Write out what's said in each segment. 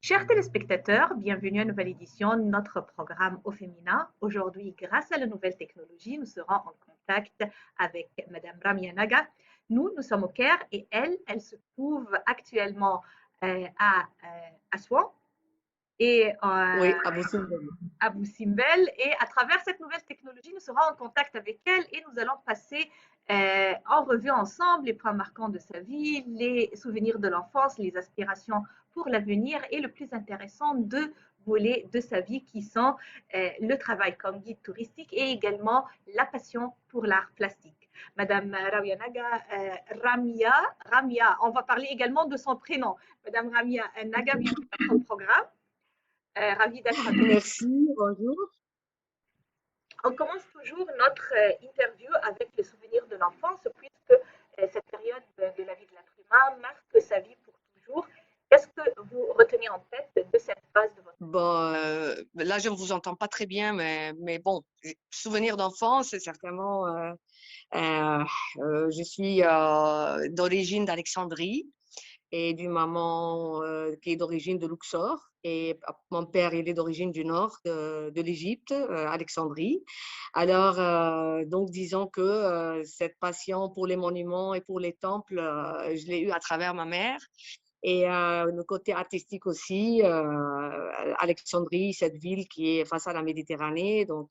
Chers téléspectateurs, bienvenue à une nouvelle édition de notre programme au féminin. Aujourd'hui, grâce à la nouvelle technologie, nous serons en contact avec Madame Ramia Naga. Nous sommes au Caire et elle se trouve actuellement à Aswan et Oui, à Boussimbel. à Boussimbel. Et à travers cette nouvelle technologie, nous serons en contact avec elle et nous allons passer en revue ensemble les points marquants de sa vie, les souvenirs de l'enfance, les aspirations pour l'avenir et le plus intéressant, deux volets de sa vie qui sont le travail comme guide touristique et également la passion pour l'art plastique. Madame Ramia Naga, Ramia, on va parler également de son prénom. Madame Ramia Naga, bienvenue dans notre programme. Ravie d'être avec vous. Merci, bonjour. On commence toujours notre interview avec les souvenirs de l'enfance, puisque cette période de la vie de l'être humain marque sa vie pour toujours. Qu'est-ce que vous retenez en tête de cette phase de votre vie? Bon, là, je ne vous entends pas très bien, mais bon, souvenir d'enfance, c'est certainement. Je suis d'origine d'Alexandrie et d'une maman qui est d'origine de Luxor. Et mon père, il est d'origine du nord de l'Égypte, Alexandrie. Alors, donc, disons que cette passion pour les monuments et pour les temples, je l'ai eue à travers ma mère. Et le côté artistique aussi, Alexandrie, cette ville qui est face à la Méditerranée. Donc,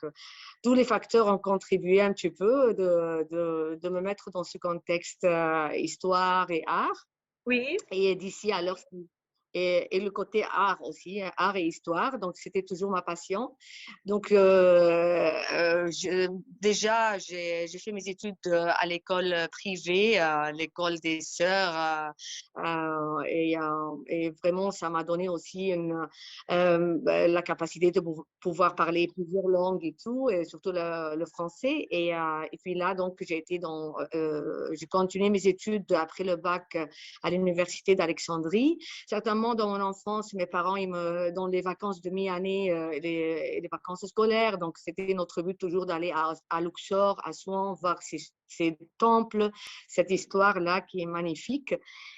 tous les facteurs ont contribué un petit peu de me mettre dans ce contexte histoire et art. Oui, Et d'ici à l'heure, et le côté art aussi, art et histoire. Donc, c'était toujours ma passion. Donc, déjà, j'ai fait mes études à l'école privée, l'école des sœurs. Et vraiment, ça m'a donné aussi la capacité de pouvoir parler plusieurs langues et tout, et surtout le français. Et puis là, donc, j'ai continué mes études après le bac à l'université d'Alexandrie. Certainement, dans mon enfance, mes parents, dans les vacances de mi-année, les vacances scolaires, donc c'était notre but toujours d'aller à Luxor, à Souan, voir ces temples, cette histoire-là qui est magnifique.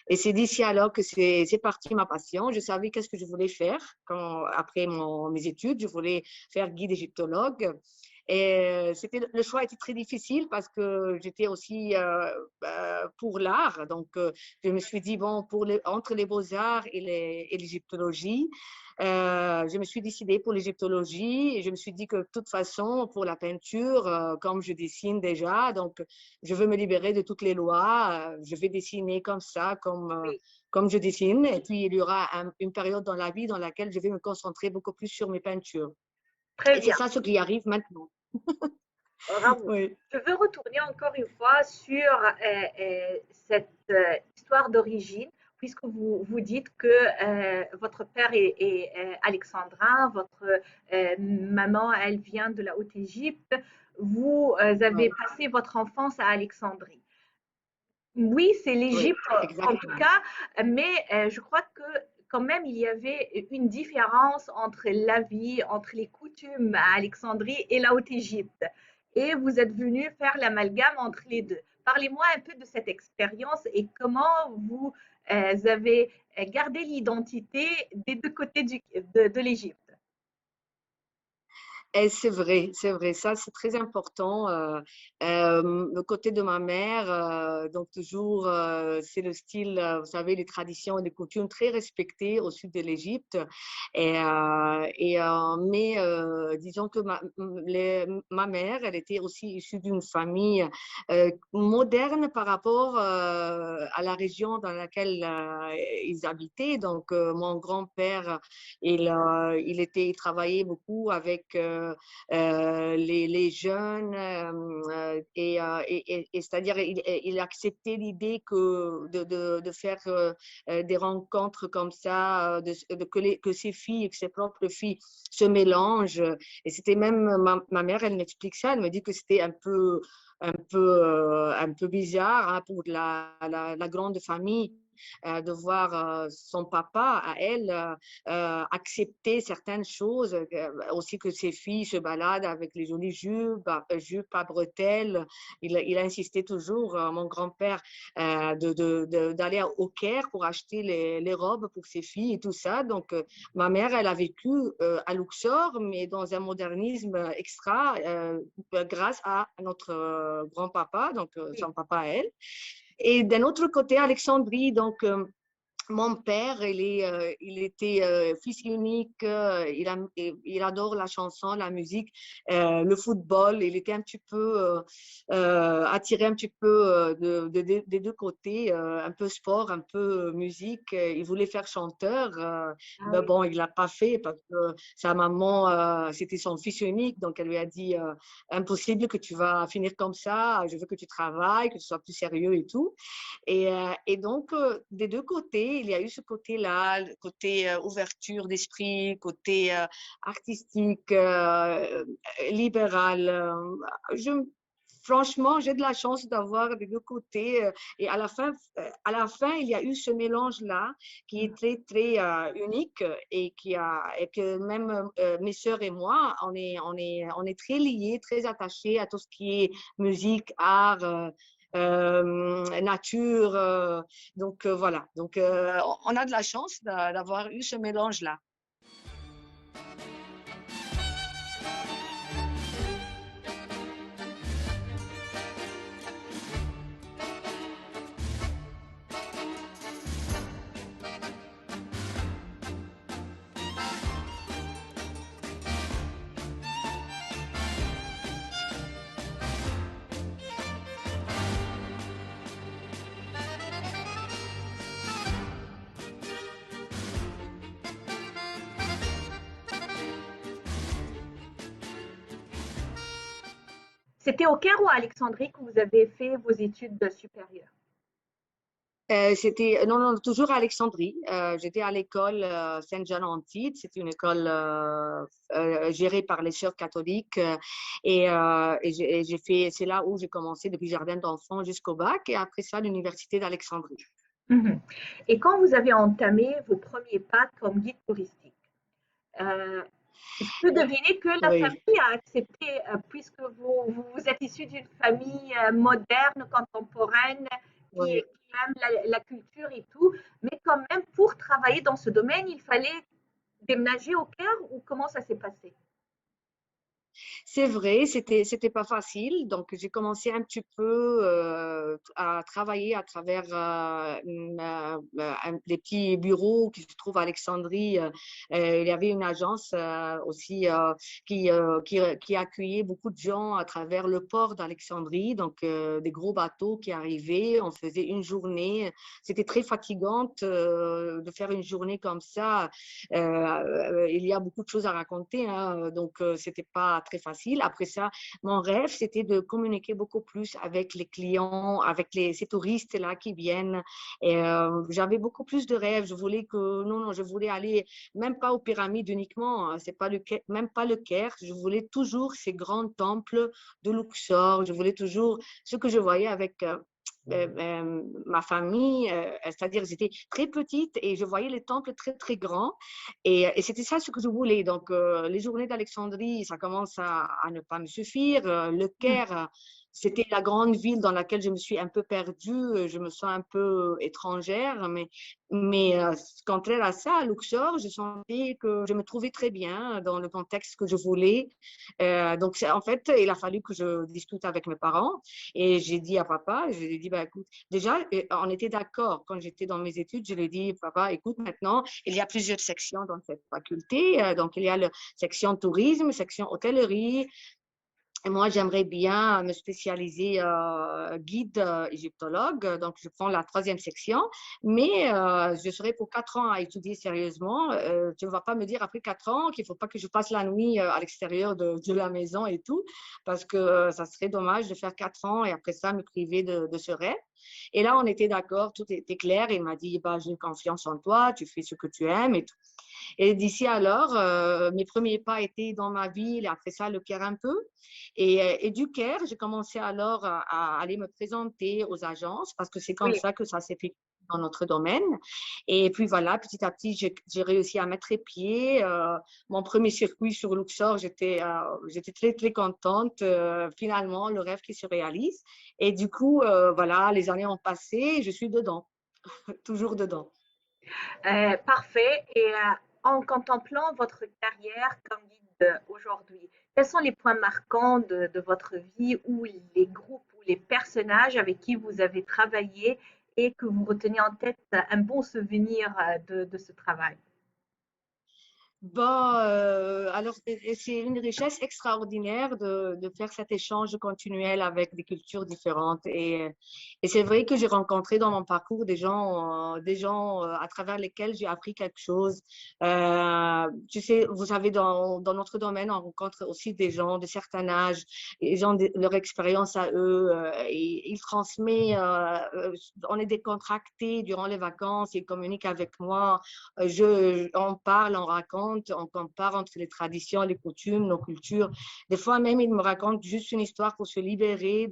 Et c'est d'ici alors que c'est parti ma passion. Je savais qu'est-ce que je voulais faire après mes études. Je voulais faire guide égyptologue. Et le choix était très difficile parce que j'étais aussi pour l'art. Donc, je me suis dit, bon, entre les beaux-arts et l'égyptologie, je me suis décidée pour l'égyptologie et je me suis dit que de toute façon, pour la peinture, comme je dessine déjà, donc je veux me libérer de toutes les lois. Je vais dessiner comme ça, oui, comme je dessine. Et puis, il y aura une période dans la vie dans laquelle je vais me concentrer beaucoup plus sur mes peintures. très Et c'est bien. ça ce qui arrive maintenant. Bravo. Oui. Je veux retourner encore une fois sur cette histoire d'origine, puisque vous dites que votre père est alexandrin, votre maman, elle vient de la Haute-Égypte. Vous avez Oui, passé votre enfance à Alexandrie. Oui, c'est oui, l'Égypte en tout exactement. cas, mais je crois que quand même il y avait une différence entre la vie, entre les coutumes à Alexandrie et la Haute-Égypte. Et vous êtes venu faire l'amalgame entre les deux. Parlez-moi un peu de cette expérience et comment vous avez gardé l'identité des deux côtés de l'Égypte. Et c'est vrai, ça c'est très important. Le côté de ma mère, donc toujours, c'est le style, vous savez, les traditions et les coutumes très respectées au sud de l'Égypte. Mais disons que ma mère, elle était aussi issue d'une famille moderne par rapport à la région dans laquelle ils habitaient. Donc, mon grand-père, il travaillait beaucoup avec les jeunes, et c'est-à-dire il acceptait l'idée de faire des rencontres comme ça, que ses filles, que ses propres filles se mélangent. Et c'était même ma mère, elle m'explique ça, elle me dit que c'était un peu bizarre, hein, pour la grande famille de voir son papa, à elle, accepter certaines choses, aussi que ses filles se baladent avec les jolies jupes à bretelles. Il a insisté toujours, mon grand-père, d'aller au Caire pour acheter les robes pour ses filles et tout ça. Donc, ma mère, elle a vécu à Luxor, mais dans un modernisme extra, grâce à notre grand-papa, donc Oui. son papa à elle. Et d'un autre côté, Alexandrie, donc mon père, il était fils unique, il adore la chanson, la musique, le football. Il était un petit peu attiré un petit peu des deux côtés, un peu sport, un peu musique. Il voulait faire chanteur, Ah mais oui. bon, il l'a pas fait parce que sa maman, c'était son fils unique, donc elle lui a dit impossible que tu vas finir comme ça. Je veux que tu travailles, que tu sois plus sérieux et tout. Et donc, des deux côtés, il y a eu ce côté-là, le côté ouverture d'esprit, côté artistique, libéral. Franchement, j'ai de la chance d'avoir des deux côtés. Et à la fin, il y a eu ce mélange-là qui est très, très unique et que même mes sœurs et moi, on est très liés, très attachés à tout ce qui est musique, art. Nature. Donc voilà. Donc on a de la chance d'avoir eu ce mélange-là. C'était au Caire ou à Alexandrie que vous avez fait vos études supérieures? C'était non, non, toujours à Alexandrie. J'étais à l'école Saint-Jean-Antide. C'est une école gérée par les sœurs catholiques. Et j'ai fait, c'est là où j'ai commencé depuis jardin d'enfants jusqu'au bac. Et après ça, l'université d'Alexandrie. Mhm. Et quand vous avez entamé vos premiers pas comme guide touristique, euh, je peux deviner que la Oui. famille a accepté, puisque vous êtes issu d'une famille moderne, contemporaine, Oui. qui aime la culture et tout, mais quand même, pour travailler dans ce domaine, il fallait déménager au Caire ou comment ça s'est passé? C'est vrai, c'était pas facile. Donc, j'ai commencé un petit peu à travailler à travers des petits bureaux qui se trouvent à Alexandrie. Il y avait une agence aussi qui accueillait beaucoup de gens à travers le port d'Alexandrie. Donc, des gros bateaux qui arrivaient. On faisait une journée. C'était très fatigante de faire une journée comme ça. Il y a beaucoup de choses à raconter, hein, donc c'était pas très facile. Après ça, mon rêve, c'était de communiquer beaucoup plus avec les clients, avec ces touristes-là qui viennent. Et j'avais beaucoup plus de rêves. Je voulais que, non, non, je voulais aller même pas aux pyramides uniquement, hein, c'est pas même pas le Caire. Je voulais toujours ces grands temples de Luxor. Je voulais toujours ce que je voyais avec ma famille, c'est-à-dire j'étais très petite et je voyais les temples très très grands et c'était ça ce que je voulais. Donc les journées d'Alexandrie, ça commence à ne pas me suffire. Le Caire, c'était la grande ville dans laquelle je me suis un peu perdue, je me sens un peu étrangère, mais contraire à ça, à Luxor, je sentais que je me trouvais très bien dans le contexte que je voulais. Donc en fait, il a fallu que je discute avec mes parents. Et j'ai dit à papa, je lui ai dit, bah, écoute, déjà, on était d'accord quand j'étais dans mes études, je lui ai dit, papa, écoute, maintenant, il y a plusieurs sections dans cette faculté. Donc, il y a la section tourisme, section hôtellerie. Et moi, j'aimerais bien me spécialiser guide égyptologue. Donc, je prends la troisième section, mais je serai pour 4 ans à étudier sérieusement. Tu ne vas pas me dire après 4 ans qu'il ne faut pas que je passe la nuit à l'extérieur de la maison et tout, parce que ça serait dommage de faire 4 ans et après ça, me priver de ce rêve. Et là, on était d'accord, tout était clair. Il m'a dit, bah, j'ai confiance en toi, tu fais ce que tu aimes et tout. Et d'ici alors, mes premiers pas étaient dans ma ville et après ça, le Caire un peu. Et du Caire, j'ai commencé alors à aller me présenter aux agences parce que c'est comme Oui. ça que ça s'est fait dans notre domaine. Et puis voilà, petit à petit, j'ai réussi à mettre pied. Mon premier circuit sur Luxor, j'étais très, très contente. Finalement, le rêve qui se réalise. Et du coup, voilà, les années ont passé et je suis dedans, toujours dedans. Parfait. Et en contemplant votre carrière comme guide aujourd'hui, quels sont les points marquants de votre vie ou les groupes ou les personnages avec qui vous avez travaillé et que vous retenez en tête un bon souvenir de ce travail? Bon, alors, c'est une richesse extraordinaire de faire cet échange continuel avec des cultures différentes. Et c'est vrai que j'ai rencontré dans mon parcours des gens à travers lesquels j'ai appris quelque chose. Tu sais, vous savez, dans notre domaine, on rencontre aussi des gens de certains âges. Ils ont leur expérience à eux. Et ils transmettent, on est décontractés durant les vacances, ils communiquent avec moi. On parle, on raconte, on compare entre les traditions, les coutumes, nos cultures. Des fois même, ils me racontent juste une histoire pour se libérer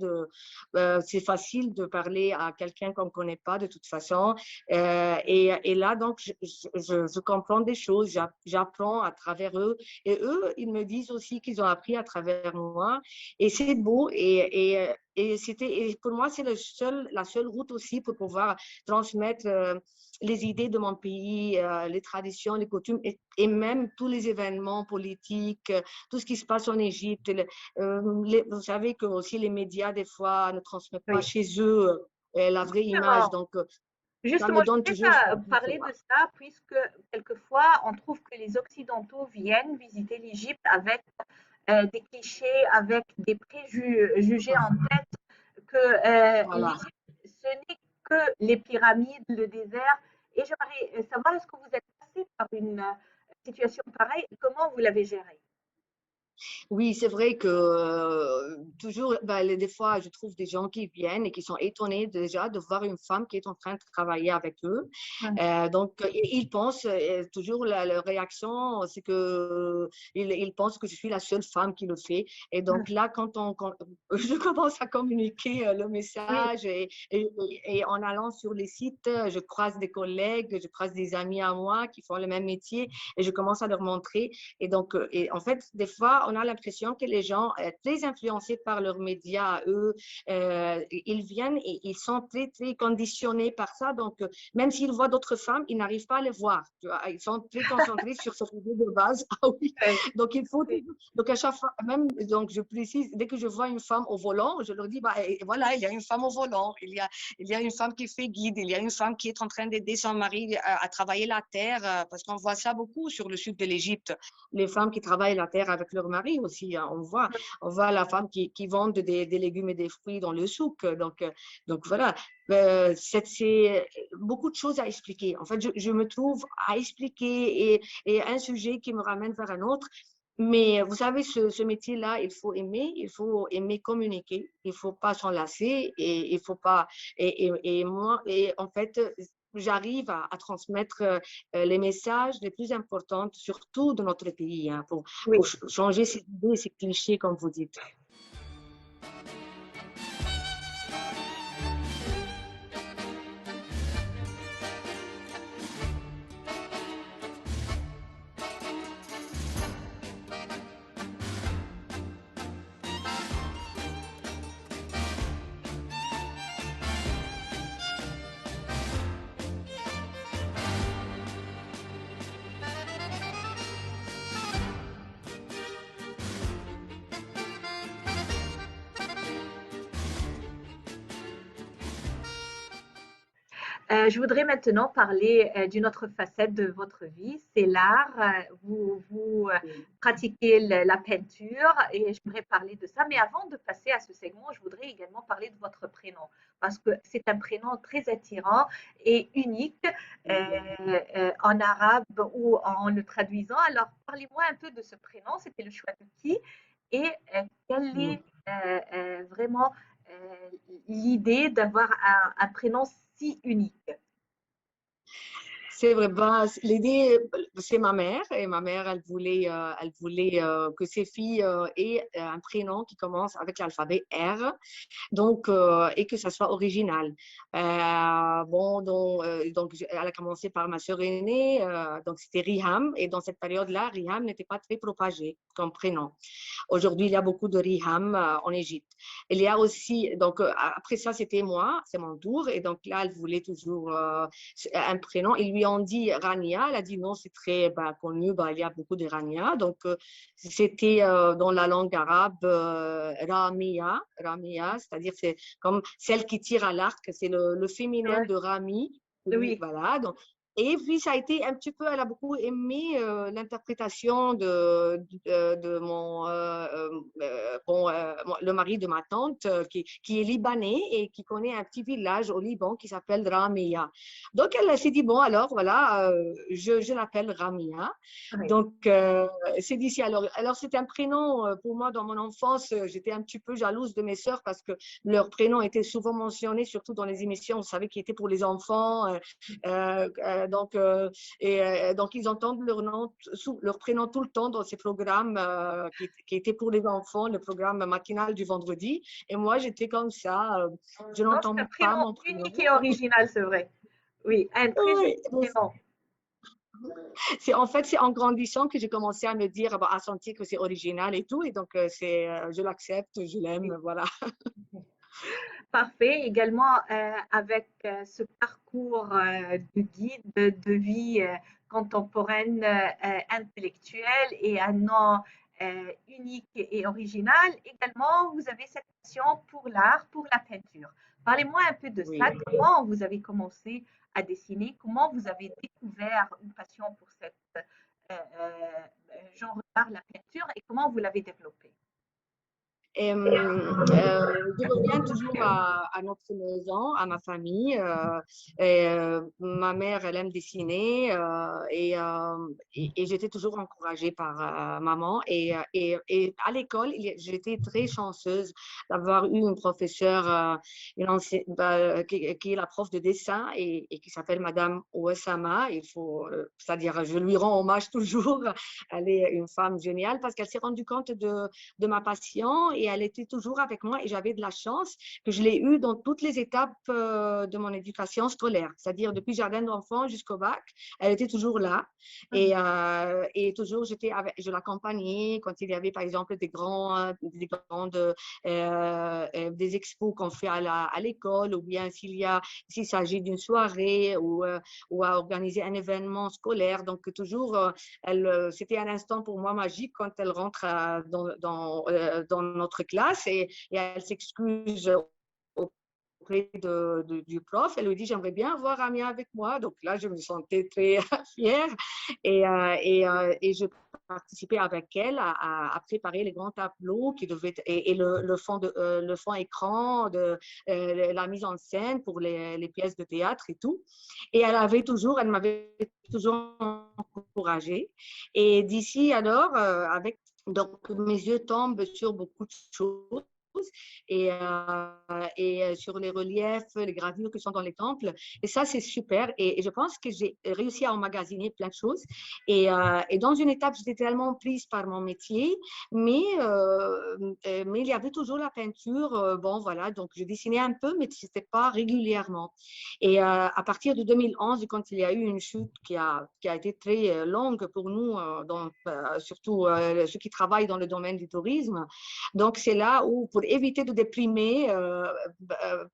c'est facile de parler à quelqu'un qu'on ne connaît pas de toute façon. Et là, donc, je comprends des choses, j'apprends à travers eux. Et eux, ils me disent aussi qu'ils ont appris à travers moi. Et c'est beau. Et pour moi, c'est la seule route aussi pour pouvoir transmettre les idées de mon pays, les traditions, les coutumes et même tous les événements politiques, tout ce qui se passe en Égypte. Vous savez que aussi les médias, des fois, ne transmettent pas Oui, chez eux la vraie image. justement. Donc, ça Justement, me je donne voulais toujours parler de ça, puisque quelquefois, on trouve que les Occidentaux viennent visiter l'Égypte avec des clichés, avec des préjugés en tête, que voilà. l'Égypte, ce n'est que les pyramides, le désert. Et j'aimerais savoir, est-ce que vous êtes passé par une situation pareille et comment vous l'avez gérée? Oui, c'est vrai que toujours, ben, des fois, je trouve des gens qui viennent et qui sont étonnés déjà de voir une femme qui est en train de travailler avec eux. Donc, ils pensent, toujours leur réaction, c'est que ils pensent que je suis la seule femme qui le fait. Et donc là, quand je commence à communiquer le Oui, message et en allant sur les sites, je croise des collègues, je croise des amis à moi qui font le même métier et je commence à leur montrer. Et donc, et en fait, des fois, on a l'impression que les gens, très influencés par leurs médias, eux, ils viennent et ils sont très, très conditionnés par ça. Donc, même s'ils voient d'autres femmes, ils n'arrivent pas à les voir. Tu vois. Ils sont très concentrés sur cette idée de base. Ah oui. oui, Donc, il faut, oui. donc à chaque fois, même, donc, je précise, dès que je vois une femme au volant, je leur dis, bah, et voilà, il y a une femme au volant, il y a une femme qui fait guide, il y a une femme qui est en train d'aider son mari à travailler la terre, parce qu'on voit ça beaucoup sur le sud de l'Égypte. Les femmes qui travaillent la terre avec leur mari aussi, hein, on voit la femme qui vend des légumes et des fruits dans le souk. Donc voilà, c'est beaucoup de choses à expliquer. En fait, je me trouve à expliquer et un sujet qui me ramène vers un autre. Mais vous savez, ce métier-là, il faut aimer communiquer, il faut pas s'en lasser et il faut pas. Et moi, et en fait, j'arrive à transmettre les messages les plus importants, surtout de notre pays, hein, pour Oui. changer ces idées, ces clichés, comme vous dites. Je voudrais maintenant parler d'une autre facette de votre vie, c'est l'art. Vous pratiquez la peinture et j'aimerais parler de ça. Mais avant de passer à ce segment, je voudrais également parler de votre prénom parce que c'est un prénom très attirant et unique en arabe ou en le traduisant. Alors, parlez-moi un peu de ce prénom. C'était le choix de qui et quelle est vraiment l'idée d'avoir un prénom si unique? C'est vrai, ben, l'idée, c'est ma mère, et ma mère, elle voulait que ses filles aient un prénom qui commence avec l'alphabet R, donc, et que ça soit original. Bon, donc, elle a commencé par ma sœur aînée, donc c'était Riham, et dans cette période-là, Riham n'était pas très propagé comme prénom. Aujourd'hui, il y a beaucoup de Riham en Égypte. Il y a aussi, donc après ça, c'était moi, c'est mon tour, et donc là, elle voulait toujours un prénom. Ils lui ont dit Rania, elle a dit non, c'est très connu, il y a beaucoup de Rania. Donc, c'était dans la langue arabe Ramia, Ramia, c'est-à-dire c'est comme celle qui tire à l'arc, c'est le féminin Ouais. de Rami. Oui, Voilà, donc, et puis, ça a été un petit peu, elle a beaucoup aimé l'interprétation de mon, le mari de ma tante, qui est libanais et qui connaît un petit village au Liban qui s'appelle Ramia. Donc, elle s'est dit, bon, alors, voilà, je l'appelle Ramia. oui. Donc, c'est d'ici. Alors c'était un prénom, pour moi, dans mon enfance, j'étais un petit peu jalouse de mes sœurs parce que leur prénom était souvent mentionné, surtout dans les émissions, vous savez, qui étaient pour les enfants. Donc, donc, ils entendent leur prénom tout le temps dans ces programmes qui étaient pour les enfants, le programme matinal du vendredi. Et moi, j'étais comme ça, je Non, c'est un n'entends pas prénom mon prénom. unique et original, c'est vrai. Oui, un très joli Oui, prénom. en fait, c'est en grandissant que j'ai commencé à me dire, à sentir que c'est original et tout. Et donc, je l'accepte, je l'aime, voilà. Parfait. Également, avec ce parcours de guide de vie contemporaine, intellectuelle et un nom unique et original, également, vous avez cette passion pour l'art, pour la peinture. Parlez-moi un peu de ça. Oui. Comment vous avez commencé à dessiner? Comment vous avez découvert une passion pour cette genre d'art, la peinture, et comment vous l'avez développée? Je reviens toujours à notre maison, à ma famille. Ma mère, elle aime dessiner et j'étais toujours encouragée par maman. Et à l'école, j'étais très chanceuse d'avoir eu une professeure qui est la prof de dessin et qui s'appelle Madame Ouessama. C'est-à-dire, je lui rends hommage toujours. Elle est une femme géniale parce qu'elle s'est rendue compte de ma passion et elle était toujours avec moi et j'avais de la chance que je l'ai eue dans toutes les étapes de mon éducation scolaire, c'est-à-dire depuis jardin d'enfants jusqu'au bac, elle était toujours là et toujours je l'accompagnais quand il y avait par exemple des expos qu'on fait à l'école ou bien s'il s'agit d'une soirée ou à organiser un événement scolaire, donc toujours c'était un instant pour moi magique quand elle rentre dans notre classe et elle s'excuse auprès du prof. Elle lui dit, j'aimerais bien avoir Amia avec moi. Donc là, je me sentais très fière et je participais avec elle à préparer les grands tableaux qui devaient et le fond écran de la mise en scène pour les pièces de théâtre et tout. Et elle m'avait toujours encouragée. Et d'ici alors, donc mes yeux tombent sur beaucoup de choses et sur les reliefs, les gravures qui sont dans les temples. Et ça, c'est super. Et je pense que j'ai réussi à emmagasiner plein de choses. Et dans une étape, j'étais tellement prise par mon métier, mais il y avait toujours la peinture. Bon, voilà, donc je dessinais un peu, mais ce n'était pas régulièrement. Et à partir de 2011, quand il y a eu une chute qui a été très longue pour nous, surtout ceux qui travaillent dans le domaine du tourisme, donc c'est là où, pour éviter de déprimer,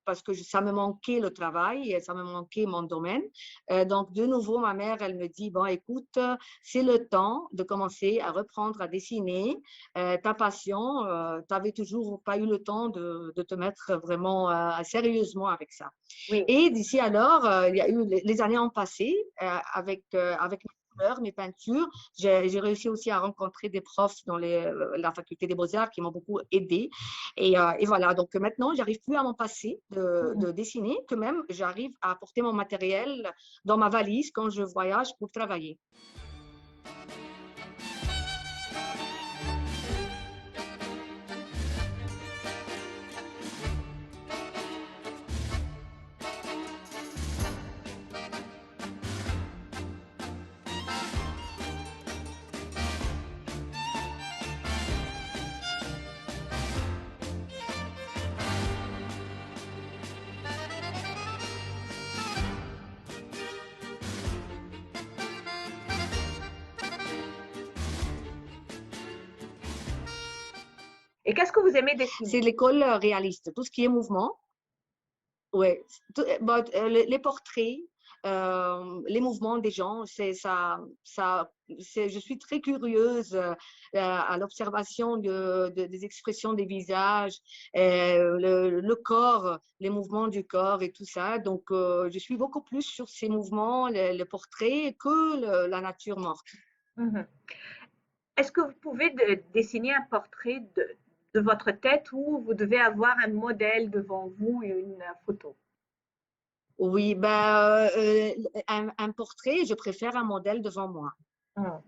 parce que ça me manquait le travail, et ça me manquait mon domaine, donc de nouveau, ma mère, elle me dit, bon, écoute, c'est le temps de commencer à reprendre à dessiner ta passion. Tu n'avais toujours pas eu le temps de te mettre vraiment sérieusement avec ça. Oui. Et d'ici alors, il y a eu les années ont passé avec mes couleurs, mes peintures. J'ai réussi aussi à rencontrer des profs dans la faculté des beaux-arts qui m'ont beaucoup aidée. Et voilà, donc maintenant, j'arrive plus à m'en passer de dessiner, que même j'arrive à apporter mon matériel dans ma valise quand je voyage pour travailler. Et qu'est-ce que vous aimez C'est dessiner? l'école réaliste, tout ce qui est mouvement. Ouais, les portraits, les mouvements des gens, c'est ça, je suis très curieuse à l'observation des expressions des visages, le corps, les mouvements du corps et tout ça. Donc, je suis beaucoup plus sur ces mouvements, le portrait, que la nature morte. Mhm. Est-ce que vous pouvez dessiner un portrait de votre tête ou vous devez avoir un modèle devant vous, une photo? Oui, un portrait, je préfère un modèle devant moi. Mhm.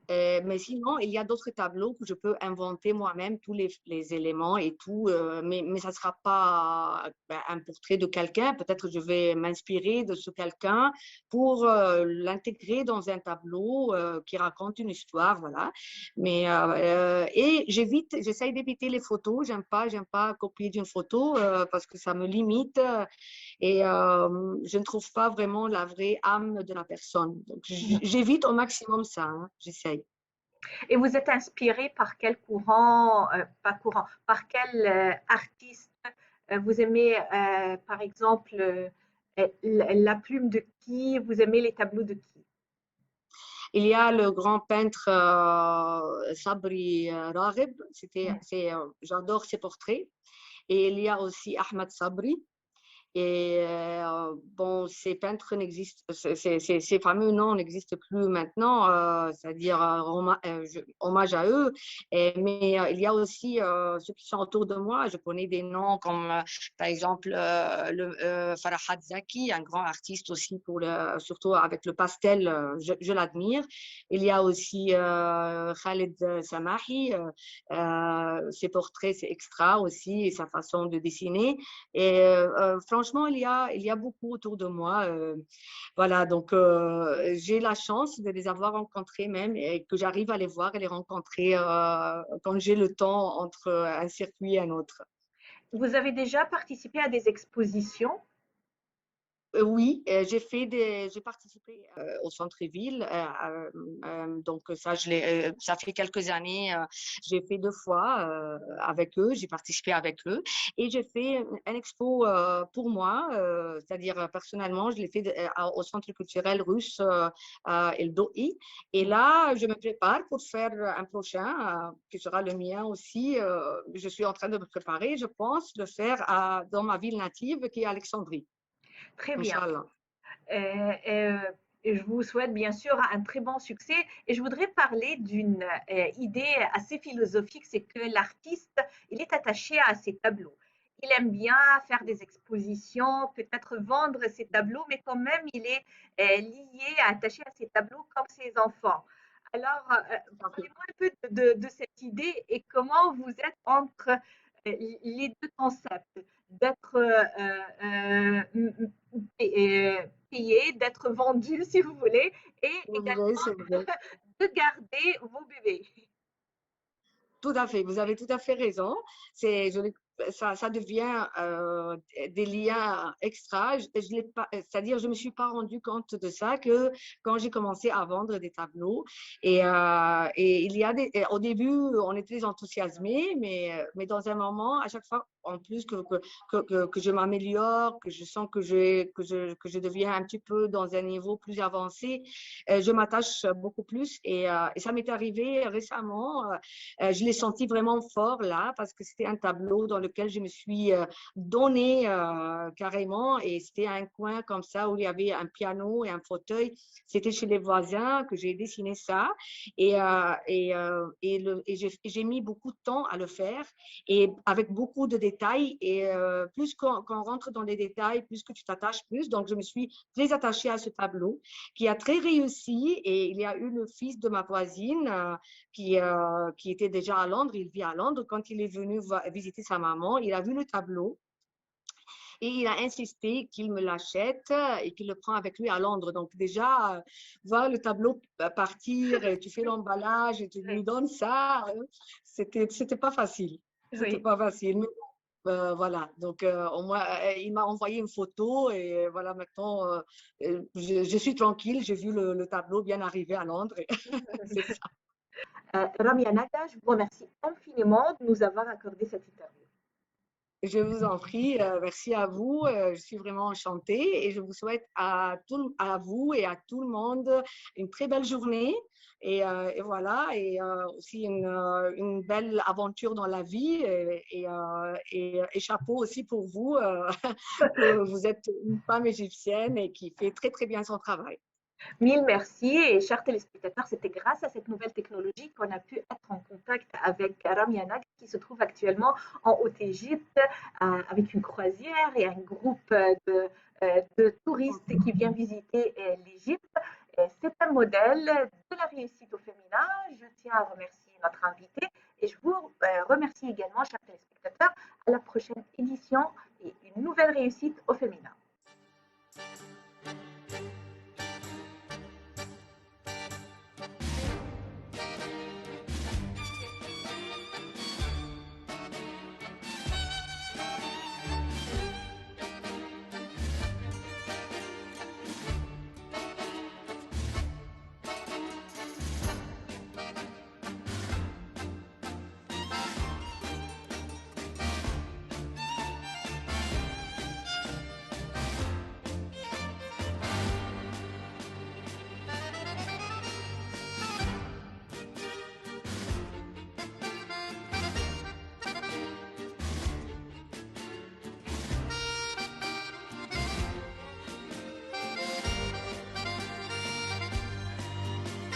Mais sinon, il y a d'autres tableaux que je peux inventer moi-même, tous les éléments et tout, mais ça ne sera pas un portrait de quelqu'un. Peut-être je vais m'inspirer de ce quelqu'un pour l'intégrer dans un tableau qui raconte une histoire, voilà. Et j'essaye d'éviter les photos. J'aime pas copier d'une photo parce que ça me limite et je ne trouve pas vraiment la vraie âme de la personne. Donc, j'évite au maximum ça, hein, j'essaye. Et vous êtes inspiré par quel courant, pas courant, par quel artiste vous aimez, par exemple, la plume de qui? Vous aimez les tableaux de qui? Il y a le grand peintre Sabri Raghib, j'adore ses portraits. Et il y a aussi Ahmad Sabri. Et bon, ces peintres n'existent, ces fameux noms n'existent plus maintenant, c'est-à-dire hommage à eux. Mais il y a aussi ceux qui sont autour de moi. Je connais des noms comme, par exemple, Farhad Zaki, un grand artiste aussi, surtout avec le pastel, je l'admire. Il y a aussi Khaled Samahi. Ses portraits, c'est extra aussi, et sa façon de dessiner. Et franchement, il y a beaucoup autour de moi. Voilà, donc j'ai la chance de les avoir rencontrés même et que j'arrive à les voir et les rencontrer quand j'ai le temps entre un circuit et un autre. Vous avez déjà participé à des expositions? Oui, j'ai participé au centre-ville, donc ça fait quelques années, j'ai fait 2 fois avec eux, j'ai participé avec eux, et j'ai fait un expo pour moi, c'est-à-dire personnellement, je l'ai fait au centre culturel russe El Doi, et là, je me prépare pour faire un prochain qui sera le mien aussi. Je suis en train de me préparer, je pense, de faire dans ma ville native qui est Alexandrie. Très bien. Inch'Allah. Et je vous souhaite bien sûr un très bon succès. Et je voudrais parler d'une idée assez philosophique, c'est que l'artiste, il est attaché à ses tableaux. Il aime bien faire des expositions, peut-être vendre ses tableaux, mais quand même, il est lié, attaché à ses tableaux comme ses enfants. Alors, parlez-moi un peu de cette idée et comment vous êtes entre les deux concepts, d'être payé, d'être vendu si vous voulez, et C'est vrai, également c'est vrai. de garder vos bébés. Tout à fait, vous avez tout à fait raison. Ça devient des liens extra. Je l'ai pas, c'est-à-dire, je me suis pas rendu compte de ça que quand j'ai commencé à vendre des tableaux. Et il y a au début, on était enthousiasmés, mais dans un moment, à chaque fois, en plus que je m'améliore, que je sens que je deviens un petit peu dans un niveau plus avancé, je m'attache beaucoup plus. Et ça m'est arrivé récemment. Je l'ai senti vraiment fort là parce que c'était un tableau dans lequel je me suis donnée carrément, et c'était un coin comme ça où il y avait un piano et un fauteuil. C'était chez les voisins que j'ai dessiné ça, et j'ai mis beaucoup de temps à le faire et avec beaucoup de détails, et plus qu'on rentre dans les détails, plus que tu t'attaches plus. Donc je me suis très attachée à ce tableau qui a très réussi, et il y a eu le fils de ma voisine qui était déjà à Londres. Il vit à Londres. Quand il est venu visiter sa maman, il a vu le tableau et il a insisté qu'il me l'achète et qu'il le prend avec lui à Londres. Donc déjà, voir le tableau partir, et tu fais l'emballage et tu lui Oui, donnes ça, c'était pas facile. C'était oui. pas facile. Mais voilà, donc au moins, il m'a envoyé une photo, et voilà, maintenant, je suis tranquille, j'ai vu le tableau bien arriver à Londres. C'est ça. Ramia Naga, je vous remercie infiniment de nous avoir accordé cette interview. Je vous en prie, merci à vous. Je suis vraiment enchantée et je vous souhaite à vous et à tout le monde une très belle journée et voilà, et aussi une belle aventure dans la vie et chapeau aussi pour vous, que vous êtes une femme égyptienne et qui fait très très bien son travail. Mille merci et chers téléspectateurs, c'était grâce à cette nouvelle technologie qu'on a pu être en contact avec Ramia Naga qui se trouve actuellement en Haute-Égypte avec une croisière et un groupe de touristes qui vient visiter l'Égypte. C'est un modèle de la réussite au féminin. Je tiens à remercier notre invité et je vous remercie également, chers téléspectateurs, à la prochaine édition et une nouvelle réussite au féminin.